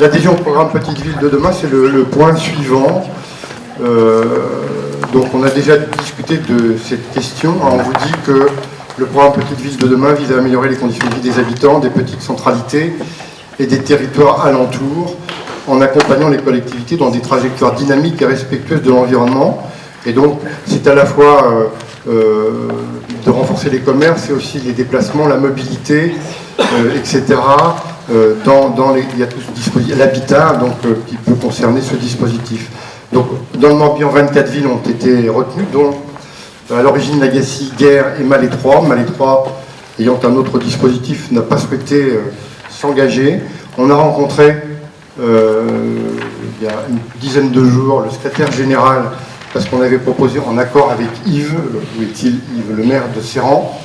L'adhésion au programme Petite Ville de demain, c'est le point suivant. Donc on a déjà discuté de cette question. On vous dit que le programme Petite Ville de demain vise à améliorer les conditions de vie des habitants, des petites centralités et des territoires alentours, en accompagnant les collectivités dans des trajectoires dynamiques et respectueuses de l'environnement. Et donc, c'est à la fois de renforcer les commerces et aussi les déplacements, la mobilité, etc. Il y a tout ce dispositif, l'habitat, donc qui peut concerner ce dispositif. Donc, dans le Morbihan, 24 villes ont été retenues, dont à l'origine Lagacy, Guerre et Malétroit. Malétroit, ayant un autre dispositif, n'a pas souhaité s'engager. On a rencontré, il y a une dizaine de jours, le secrétaire général, parce qu'on avait proposé, en accord avec Yves, Yves le maire de Serran,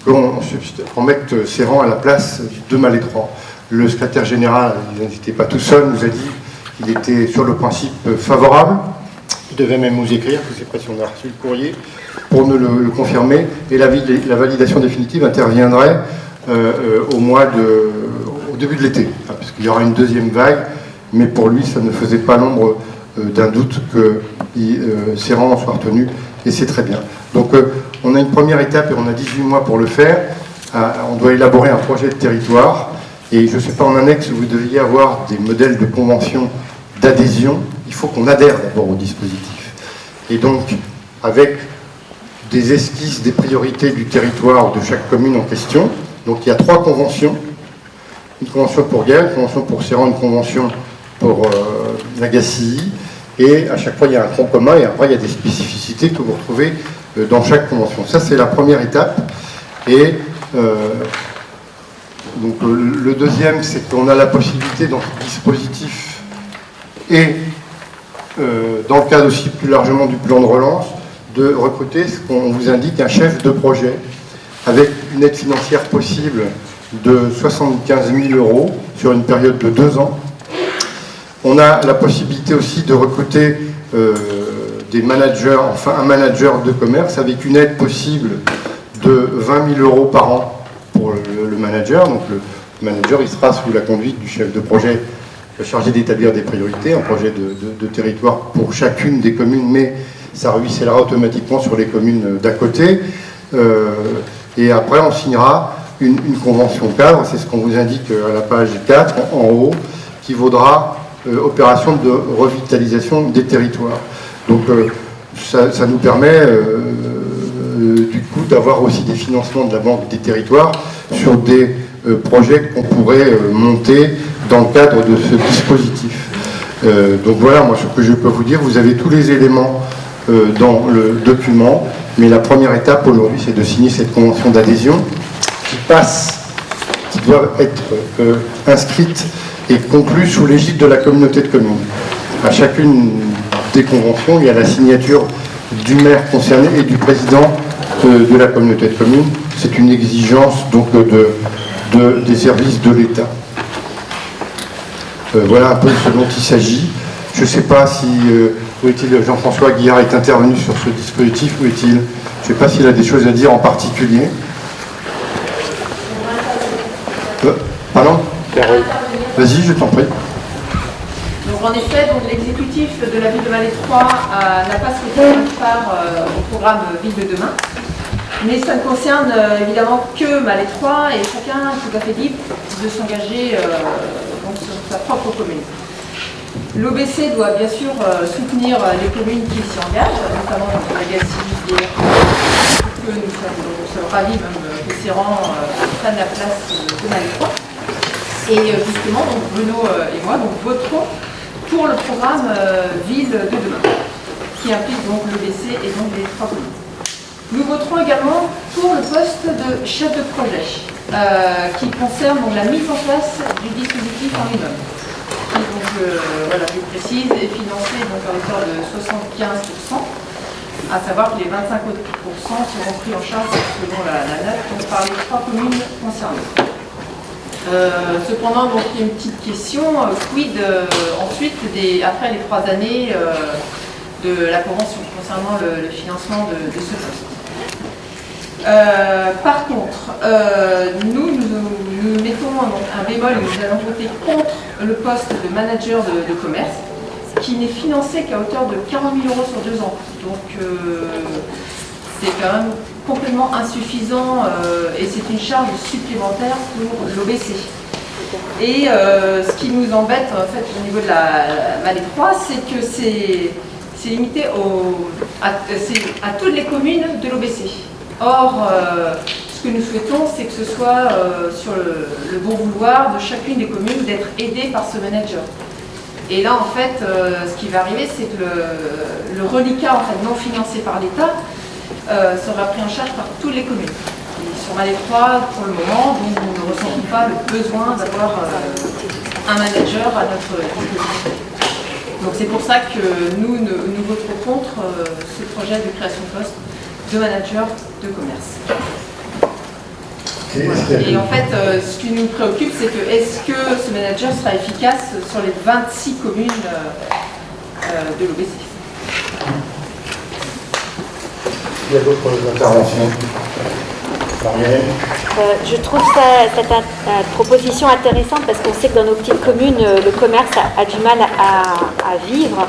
qu'on mette Serran à la place de Malétroit. Le secrétaire général, il n'était pas tout seul, nous a dit qu'il était sur le principe favorable. Il devait même nous écrire, je ne sais pas si on a reçu le courrier, pour nous le confirmer. Et la validation définitive interviendrait au début de l'été, puisqu'il y aura une deuxième vague, mais pour lui, ça ne faisait pas l'ombre d'un doute que Serran soit retenu, et c'est très bien. Donc on a une première étape et on a 18 mois pour le faire. On doit élaborer un projet de territoire, et je ne sais pas, en annexe, vous deviez avoir des modèles de convention d'adhésion. Il faut qu'on adhère d'abord au dispositif. Et donc, avec des esquisses, des priorités du territoire de chaque commune en question. Donc il y a 3 conventions. Une convention pour Guerre, une convention pour Serran, une convention pour Lagacy. Et à chaque fois, il y a un tronc commun, et après, il y a des spécificités que vous retrouvez dans chaque convention. Ça, c'est la première étape. Et donc, le deuxième, c'est qu'on a la possibilité, dans ce dispositif, et dans le cadre aussi plus largement du plan de relance, de recruter ce qu'on vous indique, un chef de projet, avec une aide financière possible de 75 000 € sur une période de 2 ans. On a la possibilité aussi de recruter des managers, enfin un manager de commerce, avec une aide possible de 20 000 € par an pour le manager. Donc le manager, il sera sous la conduite du chef de projet chargé d'établir des priorités, un projet de territoire pour chacune des communes, mais ça ruissellera automatiquement sur les communes d'à côté. Et après, on signera une convention cadre, c'est ce qu'on vous indique à la page 4, en haut, qui vaudra opération de revitalisation des territoires. Donc ça nous permet du coup d'avoir aussi des financements de la Banque des territoires sur des projets qu'on pourrait monter dans le cadre de ce dispositif. Donc voilà, moi ce que je peux vous dire, vous avez tous les éléments dans le document, mais la première étape aujourd'hui, c'est de signer cette convention d'adhésion qui doit être inscrite et conclue sous l'égide de la communauté de communes. À chacune des conventions, il y a la signature du maire concerné et du président de la communauté de communes. C'est une exigence donc des services de l'État. Voilà un peu ce dont il s'agit. Je ne sais pas si où est-il, Jean-François Guillard est intervenu sur ce dispositif, où est-il? Je ne sais pas s'il a des choses à dire en particulier. Pardon? Vas-y, je t'en prie. Donc en effet, l'exécutif de la ville de Malétroit n'a pas souhaité prendre part au programme Ville de demain. Mais ça ne concerne évidemment que Malétroit, et chacun est tout à fait libre de s'engager sur sa propre commune. L'OBC doit bien sûr soutenir les communes qui s'y engagent, notamment Lagacy, que nous sommes ravis même que Serran prenne la place de Malétroit. Et justement, donc Bruno et moi voterons pour le programme Ville de demain, qui implique donc l'OBC et donc les 3 communes. Nous voterons également pour le poste de chef de projet, qui concerne donc la mise en place du dispositif en lui-même. Qui donc, voilà, je précise, est financé donc à hauteur de 75%, à savoir que les 25% seront pris en charge selon la note donc par les 3 communes concernées. Cependant, donc, il y a une petite question, quid ensuite, après les 3 années de la convention concernant le financement de ce poste. Par contre, nous nous mettons un bémol, nous allons voter contre le poste de manager de commerce, qui n'est financé qu'à hauteur de 40 000 € sur 2 ans. Donc c'est quand même complètement insuffisant et c'est une charge supplémentaire pour l'OBC. Et ce qui nous embête en fait au niveau de la Vallée 3, c'est que c'est limité à toutes les communes de l'OBC. Or, ce que nous souhaitons, c'est que ce soit sur le bon vouloir de chacune des communes d'être aidée par ce manager. Et là, en fait, ce qui va arriver, c'est que le reliquat en fait, non financé par l'État sera pris en charge par toutes les communes. Et sur Vallée 3, pour le moment, nous ne ressentons pas le besoin d'avoir un manager à notre disposition. Donc c'est pour ça que nous voterons contre ce projet de création de poste de manager de commerce. Et en fait, ce qui nous préoccupe, c'est que est-ce que ce manager sera efficace sur les 26 communes de l'OBC? Il y a d'autres interventions. Je trouve cette proposition intéressante parce qu'on sait que dans nos petites communes, le commerce a du mal à vivre.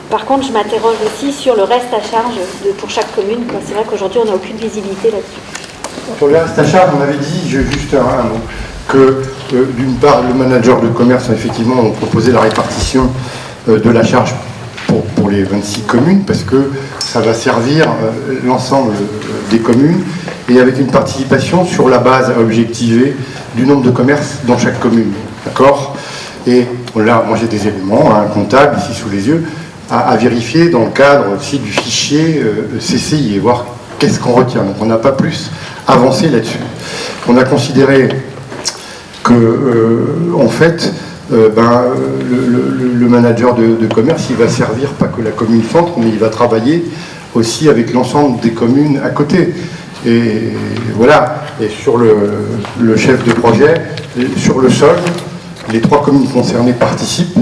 Par contre, je m'interroge aussi sur le reste à charge pour chaque commune. C'est vrai qu'aujourd'hui, on n'a aucune visibilité là-dessus. Sur le reste à charge, on avait dit, juste un mot, que d'une part, le manager de commerce, effectivement, on proposait la répartition de la charge pour les 26 communes, parce que ça va servir l'ensemble des communes, et avec une participation sur la base à objectiver du nombre de commerces dans chaque commune. D'accord? Et là, moi j'ai des éléments, un comptable ici sous les yeux, à vérifier dans le cadre aussi du fichier CCI et voir qu'est-ce qu'on retient. Donc on n'a pas plus avancé là-dessus. On a considéré que, en fait, le manager de commerce, il va servir pas que la commune centre, mais il va travailler aussi avec l'ensemble des communes à côté. Et voilà. Et sur le chef de projet, sur le sol, les 3 communes concernées participent.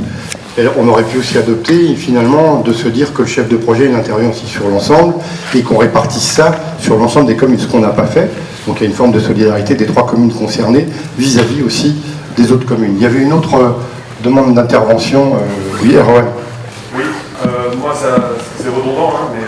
Et on aurait pu aussi adopter, finalement, de se dire que le chef de projet il intervient aussi sur l'ensemble et qu'on répartisse ça sur l'ensemble des communes, ce qu'on n'a pas fait. Donc il y a une forme de solidarité des 3 communes concernées vis-à-vis aussi des autres communes. Il y avait une autre demande d'intervention. Oui, Erwan. Oui, moi c'est redondant, hein, mais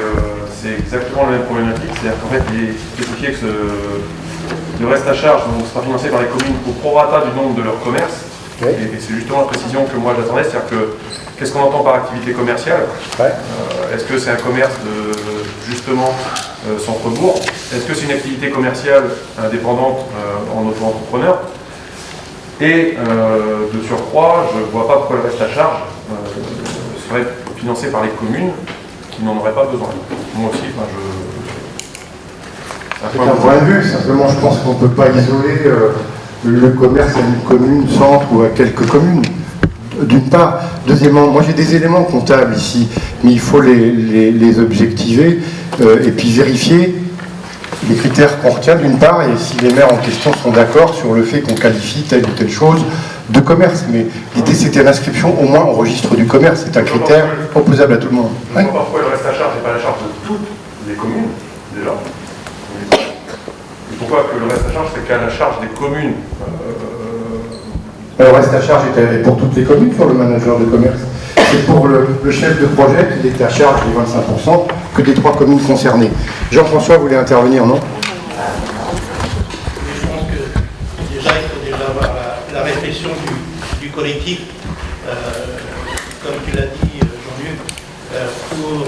c'est exactement la même problématique. C'est-à-dire qu'en fait, il est spécifié que le reste à charge sera financé par les communes au prorata du nombre de leurs commerces. Oui. Et c'est justement la précision que moi j'attendais, c'est-à-dire que qu'est-ce qu'on entend par activité commerciale? Ouais. Est-ce que c'est un commerce de justement centre-bourg? Est-ce que c'est une activité commerciale indépendante en auto-entrepreneur? Et de surcroît, je ne vois pas pourquoi le reste à charge serait financé par les communes qui n'en auraient pas besoin. Moi aussi, c'est un point de vue, simplement je pense qu'on ne peut pas isoler le commerce à une commune centre ou à quelques communes, d'une part. Deuxièmement, moi j'ai des éléments comptables ici, mais il faut les objectiver et puis vérifier les critères qu'on retient d'une part, et si les maires en question sont d'accord sur le fait qu'on qualifie telle ou telle chose de commerce. Mais l'idée c'était l'inscription au moins au registre du commerce, c'est un critère opposable à tout le monde. Je ne vois pas pourquoi le reste à charge n'est pas la charge de toutes les communes, déjà. Pourquoi que le reste à charge, c'est qu'à la charge des communes Le reste à charge est pour toutes les communes sur le manager de commerce. C'est pour le chef de projet qu'il est à charge des 25% que des 3 communes concernées. Jean-François voulait intervenir, non? Je pense que déjà, il faut déjà avoir la réflexion du collectif, comme tu l'as dit, Jean-Luc, pour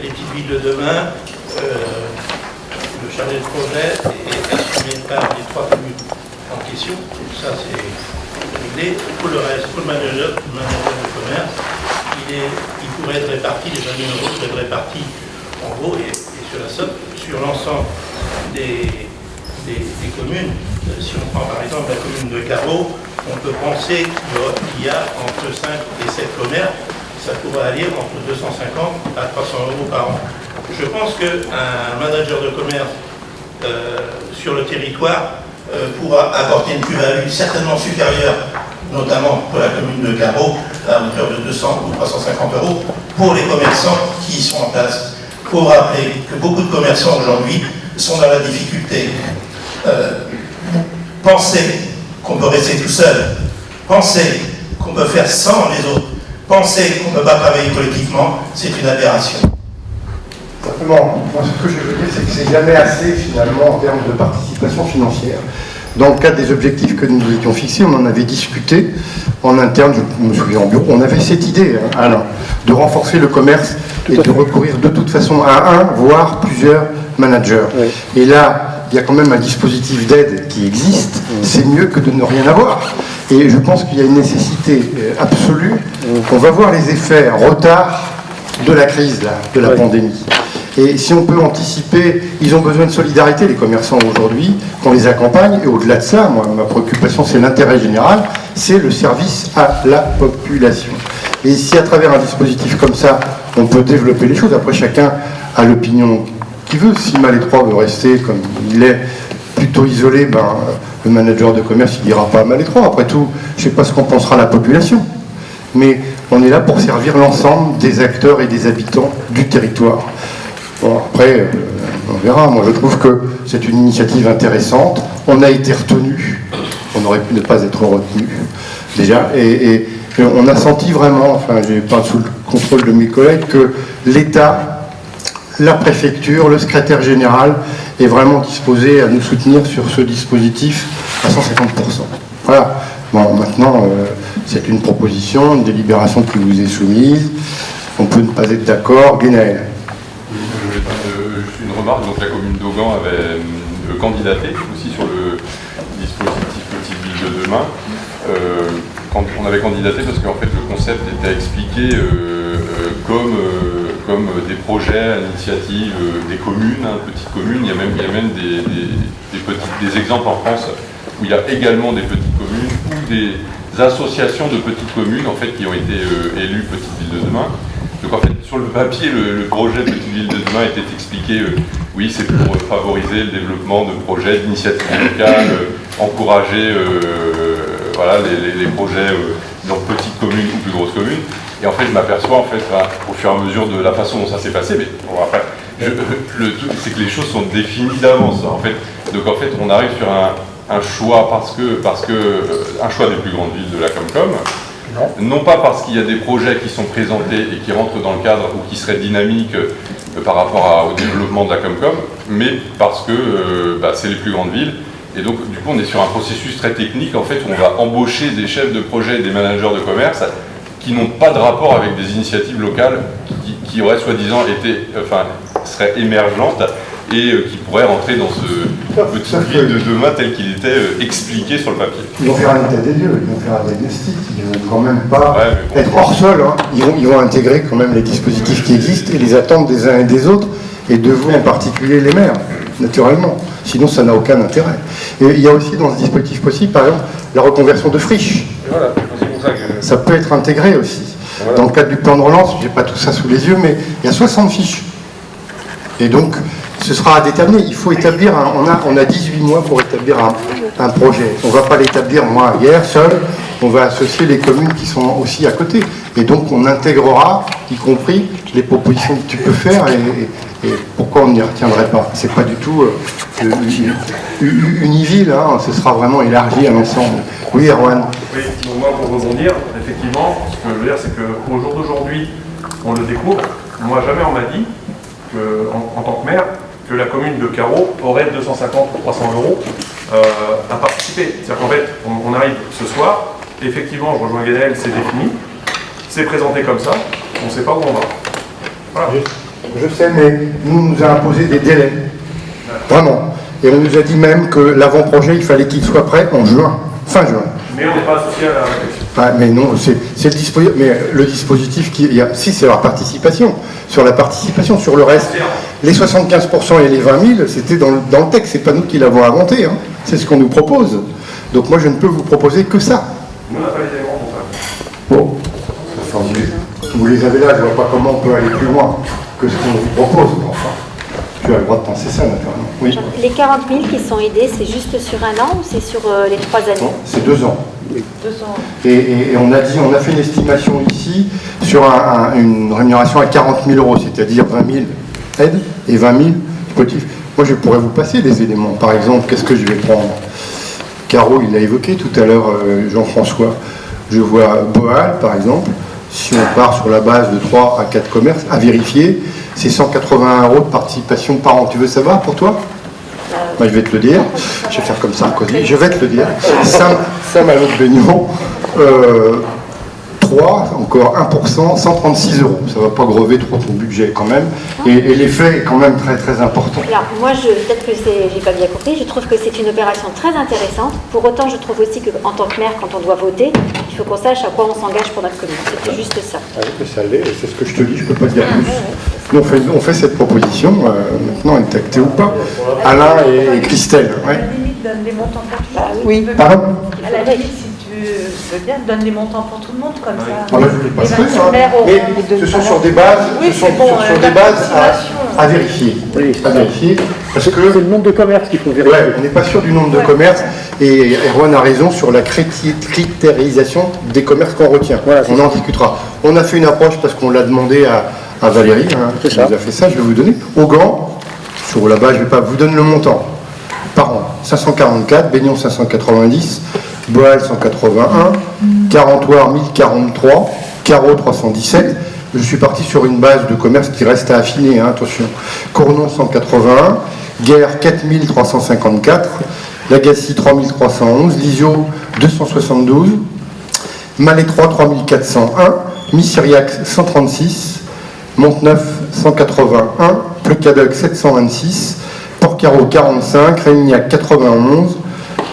les petites villes de demain. Le chargé de projet est assumé par les 3 communes en question. Ça, c'est réglé. Pour le reste, pour le manager de commerce, il pourrait être réparti, les 20 000 € pourraient être répartis en gros et sur la somme, sur l'ensemble des communes. Si on prend par exemple la commune de Carreau, on peut penser qu'il y a entre 5 et 7 commerces. Ça pourrait aller entre 250 à 300 € par an. Je pense qu'un manager de commerce sur le territoire pourra apporter une plus-value certainement supérieure, notamment pour la commune de Carreau, à hauteur de 200 ou 350 € pour les commerçants qui y sont en place. Il faut rappeler que beaucoup de commerçants aujourd'hui sont dans la difficulté. Penser qu'on peut rester tout seul, penser qu'on peut faire sans les autres, penser qu'on ne peut pas travailler collectivement, c'est une aberration. Simplement, moi, ce que je veux dire, c'est que c'est jamais assez, finalement, en termes de participation financière. Dans le cadre des objectifs que nous étions fixés, on en avait discuté en interne, je me souviens en bureau, on avait cette idée, hein, Alain, de renforcer le commerce et de recourir de toute façon à un, voire plusieurs managers. Oui. Et là, il y a quand même un dispositif d'aide qui existe, c'est mieux que de ne rien avoir. Et je pense qu'il y a une nécessité absolue, qu'on va voir les effets retard de la crise, là, de la pandémie. Et si on peut anticiper, ils ont besoin de solidarité, les commerçants aujourd'hui, qu'on les accompagne. Et au-delà de ça, moi, ma préoccupation, c'est l'intérêt général, c'est le service à la population. Et si à travers un dispositif comme ça, on peut développer les choses, après chacun a l'opinion qu'il veut. Si Malais 3 veut rester comme il est, plutôt isolé, ben, le manager de commerce, il n'ira pas à Malais 3. Après tout, je ne sais pas ce qu'en pensera la population. Mais on est là pour servir l'ensemble des acteurs et des habitants du territoire. Bon, après, on verra. Moi, je trouve que c'est une initiative intéressante. On a été retenu. On aurait pu ne pas être retenu, déjà. Et on a senti vraiment, enfin, je n'ai pas sous le contrôle de mes collègues, que l'État, la préfecture, le secrétaire général est vraiment disposé à nous soutenir sur ce dispositif à 150%. Voilà. Bon, maintenant, c'est une proposition, une délibération qui vous est soumise. On peut ne pas être d'accord. Guénaël. Juste une remarque, donc la commune d'Augan avait candidaté aussi sur le dispositif Petite Ville de demain. Quand on avait candidaté parce qu'en fait le concept était expliqué comme des projets à l'initiative des communes, petites communes. Il y a même des exemples en France où il y a également des petites communes ou des associations de petites communes en fait qui ont été élues Petite Ville de demain. Donc en fait, sur le papier, le projet Petite Ville de demain était expliqué, oui, c'est pour favoriser le développement de projets, d'initiatives locales, encourager voilà, les projets dans petites communes ou plus grosses communes. Et en fait, je m'aperçois, en fait, au fur et à mesure de la façon dont ça s'est passé, mais bon, après, le truc, c'est que les choses sont définies d'avance, en fait. Donc en fait, on arrive sur un choix parce que un choix des plus grandes villes de la Comcom. Non pas parce qu'il y a des projets qui sont présentés et qui rentrent dans le cadre ou qui seraient dynamiques par rapport au développement de la Comcom, mais parce que c'est les plus grandes villes. Et donc, du coup, on est sur un processus très technique, en fait, où on va embaucher des chefs de projet et des managers de commerce qui n'ont pas de rapport avec des initiatives locales qui auraient soi-disant été, seraient émergentes et qui pourraient rentrer dans ce petit ville de demain tel qu'il était expliqué sur le papier. Ils vont faire un état des lieux, ils vont faire un diagnostic, ils vont quand même pas être hors sol, hein. Ils vont intégrer quand même les dispositifs qui existent et les attentes des uns et des autres, et de vous en particulier les maires, naturellement. Sinon ça n'a aucun intérêt. Et il y a aussi dans ce dispositif possible, par exemple, la reconversion de friches. Et voilà, c'est pour ça que... Ça peut être intégré aussi. Voilà. Dans le cadre du plan de relance, je n'ai pas tout ça sous les yeux, mais il y a 60 fiches. Et donc, ce sera à déterminer. Il faut établir, on a 18 mois pour établir un projet. On ne va pas l'établir, moi, hier, seul. On va associer les communes qui sont aussi à côté. Et donc, on intégrera, y compris les propositions que tu peux faire et pourquoi on n'y retiendrait pas. C'est pas du tout univille, hein. Ce sera vraiment élargi à l'ensemble. Oui, Erwan. Oui, donc moi, pour rebondir, effectivement, ce que je veux dire, c'est qu'au jour d'aujourd'hui, on le découvre. Moi, jamais on m'a dit, en tant que maire, que la commune de Carreau aurait 250 ou 300 euros à participer. C'est-à-dire qu'en fait, on arrive ce soir, effectivement, je rejoins Guénaël, c'est défini, c'est présenté comme ça, on ne sait pas où on va. Voilà. Je sais, mais nous a imposé des délais. Vraiment. Et on nous a dit même que l'avant-projet, il fallait qu'il soit prêt en juin, fin juin. Mais on n'est pas associé à la réflexion. Ah, mais non, c'est le dispositif. Mais le dispositif qui y a, si c'est la participation, sur la participation, sur le reste, les 75% et les 20 000, c'était dans le texte. C'est pas nous qui l'avons inventé. Hein. C'est ce qu'on nous propose. Donc moi, je ne peux vous proposer que ça. Nous, on n'a pas les éléments pour ça. Bon, vous les avez là. Je vois pas comment on peut aller plus loin que ce qu'on vous propose. Enfin, tu as le droit de penser ça, naturellement. Oui. Les 40 000 qui sont aidés, c'est juste sur un an ou c'est sur les 3 années? Non, c'est 2 ans. Oui. 2 ans. Et on a fait une estimation ici sur une rémunération à 40 000 euros, c'est-à-dire 20 000 aides et 20 000 dispositifs. Moi, je pourrais vous passer des éléments. Par exemple, qu'est-ce que je vais prendre? Caro, il l'a évoqué tout à l'heure, Jean-François. Je vois Boal, par exemple, si on part sur la base de 3 à 4 commerces, à vérifier, c'est 181 € de participation par an. Tu veux savoir pour toi? Moi, je vais te le dire. Je vais faire comme Sarkozy. Je vais te le dire. Saint-Malo-de-Baignon, 3, encore 1%, 136 €. Ça ne va pas grever trop ton budget quand même. Et l'effet est quand même très très important. Alors moi, peut-être que j'ai pas bien compris, je trouve que c'est une opération très intéressante. Pour autant, je trouve aussi qu'en tant que maire, quand on doit voter, il faut qu'on sache à quoi on s'engage pour notre commune. C'était juste ça. Ah oui, ça l'est, et c'est ce que je te dis, je ne peux pas dire plus. Nous, on fait cette proposition, maintenant elle est actée ou pas. Alain et Christelle. Ouais. À la limite, donne les montants pour tout le monde. Oui. Pardon? À la limite, si tu veux bien, donne les montants pour tout le monde, comme ça. Ah, là, je ne les passerai, Les ça. maires auront Mais ce sont sur des bases, Oui, ce sont c'est bon, sur des bases l'approximation. à vérifier. Oui, À vérifier. Parce que c'est le nombre de commerces qu'il faut vérifier. ouais, on n'est pas sûr du nombre de commerces, et Erwan a raison sur la critérisation des commerces qu'on retient. Voilà, on en discutera. On a fait une approche parce qu'on l'a demandé à Valérie, C'est qui ça. nous a fait ça, je vais vous donner. Au Gand, sur là-bas, je ne vais pas vous donner le montant. Par an, 544, Baignon 590, Boal 181, Carentoire 1043, Carreau 317. Je suis parti sur une base de commerce qui reste à affiner, attention. Cournon 181, Guerre 4354, Lagacy 3311, Lisieux 272, Malétroit 3401, Missiriac 136, Monteneuf 181, Plecadec 726, Port-Carreau 45, Rémignac 91,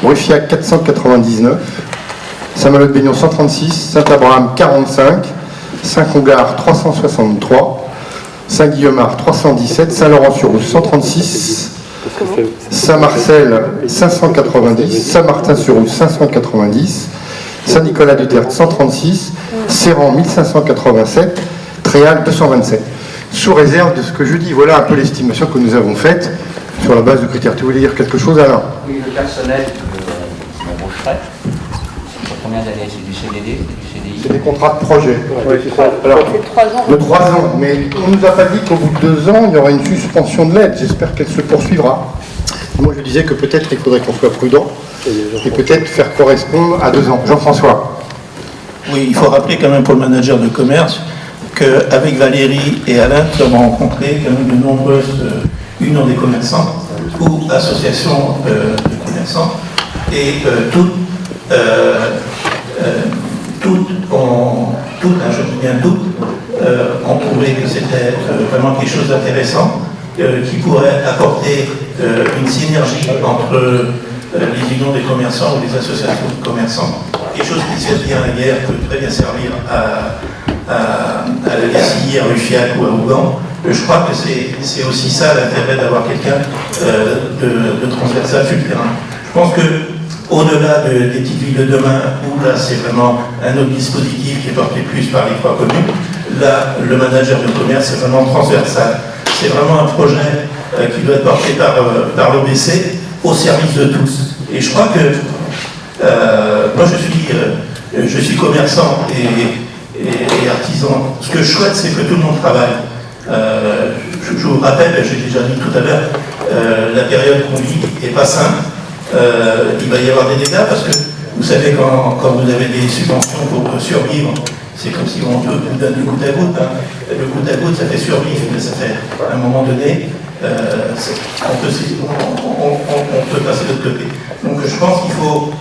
Ruffiac 499, Saint-Malo-de-Baignon 136, Saint-Abraham 45, Saint-Congar 363, Saint-Guillaumard 317, Saint-Laurent-sur-Rousse 136, Saint-Marcel 590, Saint-Martin-sur-Rousse 590, Saint-Nicolas-de-Tertre 136, Serran 1587, Tréal 227. Sous réserve de ce que je dis, voilà un peu l'estimation que nous avons faite sur la base de critères. Tu voulais dire quelque chose, Alain? Oui, le personnel qui m'embaucherait, sur combien d'années? C'est du CDD, c'est du CDI? C'est des contrats de projet. Oui, c'est ça. Alors, C'est 3 ans. de 3 ans, mais on ne nous a pas dit qu'au bout de 2 ans, il y aura une suspension de l'aide. J'espère qu'elle se poursuivra. Moi, je disais que peut-être il faudrait qu'on soit prudent et peut-être faire correspondre à 2 ans. Jean-François. Oui, il faut rappeler quand même pour le manager de commerce qu'avec Valérie et Alain, nous avons rencontré quand même de nombreuses unions des commerçants ou associations de commerçants et toutes ont trouvé que c'était vraiment quelque chose d'intéressant qui pourrait apporter une synergie entre les unions des commerçants ou les associations de commerçants. Quelque chose qui sert bien à la guerre peut très bien servir à la Gacilly, à Ruffiac ou à Ougan. Je crois que c'est aussi ça l'intérêt d'avoir quelqu'un de transversal sur le terrain. Je pense que au-delà des petites villes de demain, où là c'est vraiment un autre dispositif qui est porté plus par les 3 communes, là le manager de commerce c'est vraiment transversal. C'est vraiment un projet qui doit être porté par l'OBC au service de tous. Et je crois que moi je suis commerçant et artisan. Ce que je souhaite c'est que tout le monde travaille. Je vous rappelle, j'ai déjà dit tout à l'heure, la période qu'on vit n'est pas simple. Il va y avoir des dégâts parce que vous savez quand vous avez des subventions pour survivre, c'est comme si on vous donne du goutte à goutte. Le goutte à goutte ça fait survivre, mais ça fait à un moment donné on peut passer de l'autre côté. Donc je pense qu'il faut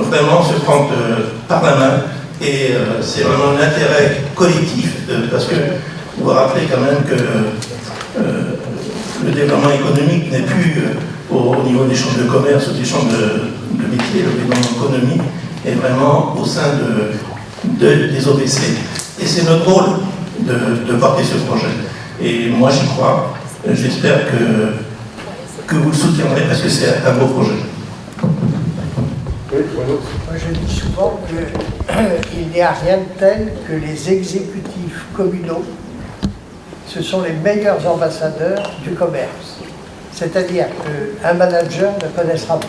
vraiment se prendre par la main et c'est vraiment l'intérêt collectif parce que vous vous rappelez quand même que le développement économique n'est plus au niveau des chambres de commerce ou des chambres de métier, le développement économique est vraiment au sein des OBC. Et c'est notre rôle de porter ce projet. Et moi j'y crois. J'espère que vous le soutiendrez parce que c'est un beau projet. Moi, je dis souvent qu'il n'y a rien de tel que les exécutifs communaux. Ce sont les meilleurs ambassadeurs du commerce. C'est-à-dire qu'un manager ne connaîtra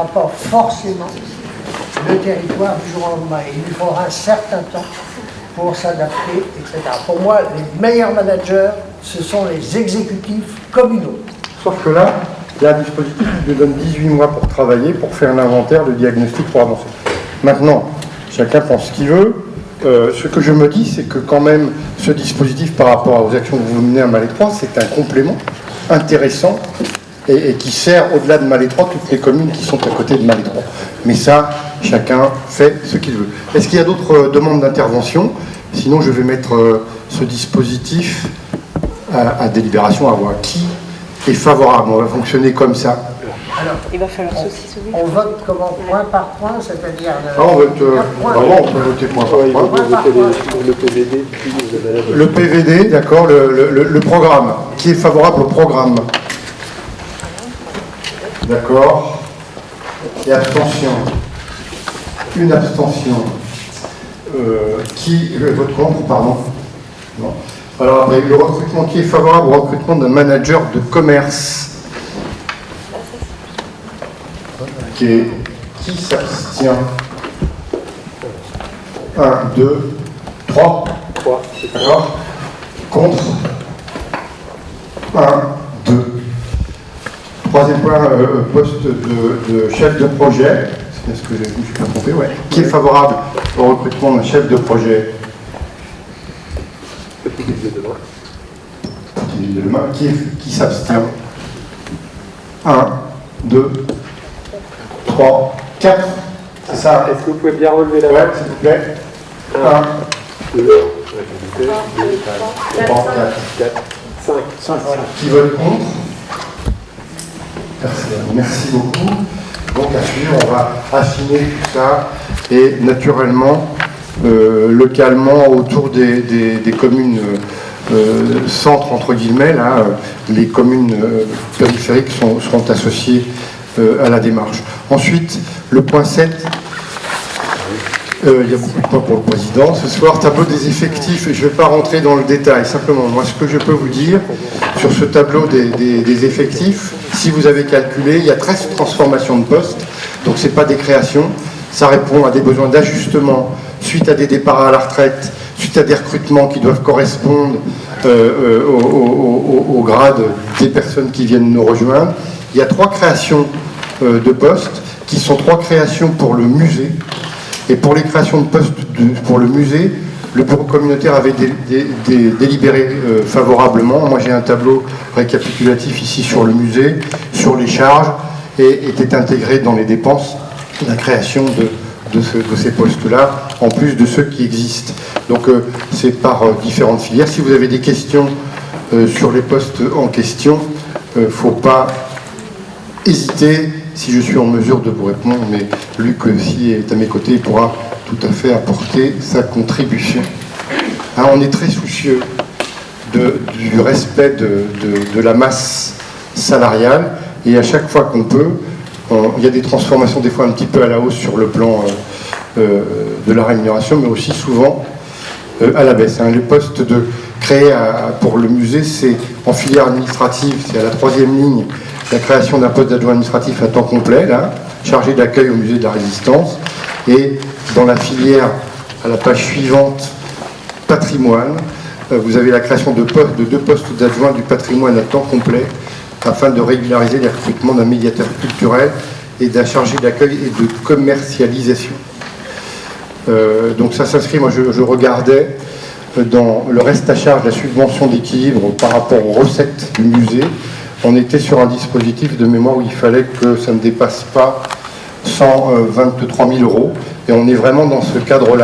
pas forcément le territoire du jour au lendemain. Il lui faudra un certain temps pour s'adapter, etc. Pour moi, les meilleurs managers, ce sont les exécutifs communaux. Sauf que là, Là, le dispositif nous donne 18 mois pour travailler, pour faire un inventaire, le diagnostic pour avancer. Maintenant, chacun pense ce qu'il veut. Ce que je me dis, c'est que quand même, ce dispositif par rapport aux actions que vous menez à Malais 3, c'est un complément intéressant et qui sert au-delà de Malais 3 toutes les communes qui sont à côté de Malais 3. Mais ça, chacun fait ce qu'il veut. Est-ce qu'il y a d'autres demandes d'intervention? Sinon, je vais mettre ce dispositif à délibération, à voir qui est favorable. On va fonctionner comme ça. Alors, Il va falloir saucisser. on vote comment? Point par point, c'est-à-dire... On vote, vraiment, on peut voter point par point. Le PVD, puis Le PVD, d'accord, le programme. Qui est favorable au programme? D'accord. Et abstention. Une abstention. Qui vote contre, pardon? Non. Alors après, le recrutement, qui est favorable au recrutement d'un manager de commerce? Qui s'abstient? 1, 2, 3. 3. D'accord. Contre? 1, 2. Troisième point, poste de chef de projet. Est-ce que je ne suis pas trompé? Ouais. Qui est favorable au recrutement d'un chef de projet? Qui s'abstient? 1, 2, 3, 4. C'est ça? Est-ce que vous pouvez bien relever la main? Ouais, s'il vous plaît. 1, 2, 3, 4, 5. Qui vote contre? Merci beaucoup. Donc à suivre, on va affiner tout ça et naturellement, localement, autour des communes centres, entre guillemets, là, les communes périphériques seront associées à la démarche. Ensuite, le point 7, il y a beaucoup de points pour le président. Ce soir, tableau des effectifs, je ne vais pas rentrer dans le détail, simplement, moi, ce que je peux vous dire sur ce tableau des effectifs, si vous avez calculé, il y a 13 transformations de postes, donc ce n'est pas des créations, ça répond à des besoins d'ajustement suite à des départs à la retraite, suite à des recrutements qui doivent correspondre au grade des personnes qui viennent nous rejoindre. Il y a 3 créations de postes, qui sont 3 créations pour le musée. Et pour les créations de postes pour le musée, le bureau communautaire avait délibéré favorablement. Moi, j'ai un tableau récapitulatif ici sur le musée, sur les charges, et était intégré dans les dépenses la création de ces postes-là, en plus de ceux qui existent. Donc, c'est par différentes filières. Si vous avez des questions sur les postes en question, il ne faut pas hésiter. Si je suis en mesure de vous répondre, mais Luc, s'il est à mes côtés, il pourra tout à fait apporter sa contribution. Hein, on est très soucieux du respect de la masse salariale, et à chaque fois qu'on peut, il y a des transformations des fois un petit peu à la hausse sur le plan de la rémunération, mais aussi souvent à la baisse. Hein. Les postes créés pour le musée, c'est en filière administrative, c'est à la 3e ligne, la création d'un poste d'adjoint administratif à temps complet, là, chargé d'accueil au musée de la Résistance. Et dans la filière, à la page suivante, patrimoine, vous avez la création de 2 postes d'adjoint du patrimoine à temps complet, afin de régulariser les recrutements d'un médiateur culturel et d'un chargé d'accueil et de commercialisation. Donc ça s'inscrit, moi je regardais dans le reste à charge, la subvention d'équilibre par rapport aux recettes du musée. On était sur un dispositif de mémoire où il fallait que ça ne dépasse pas 123 000 €. Et on est vraiment dans ce cadre-là.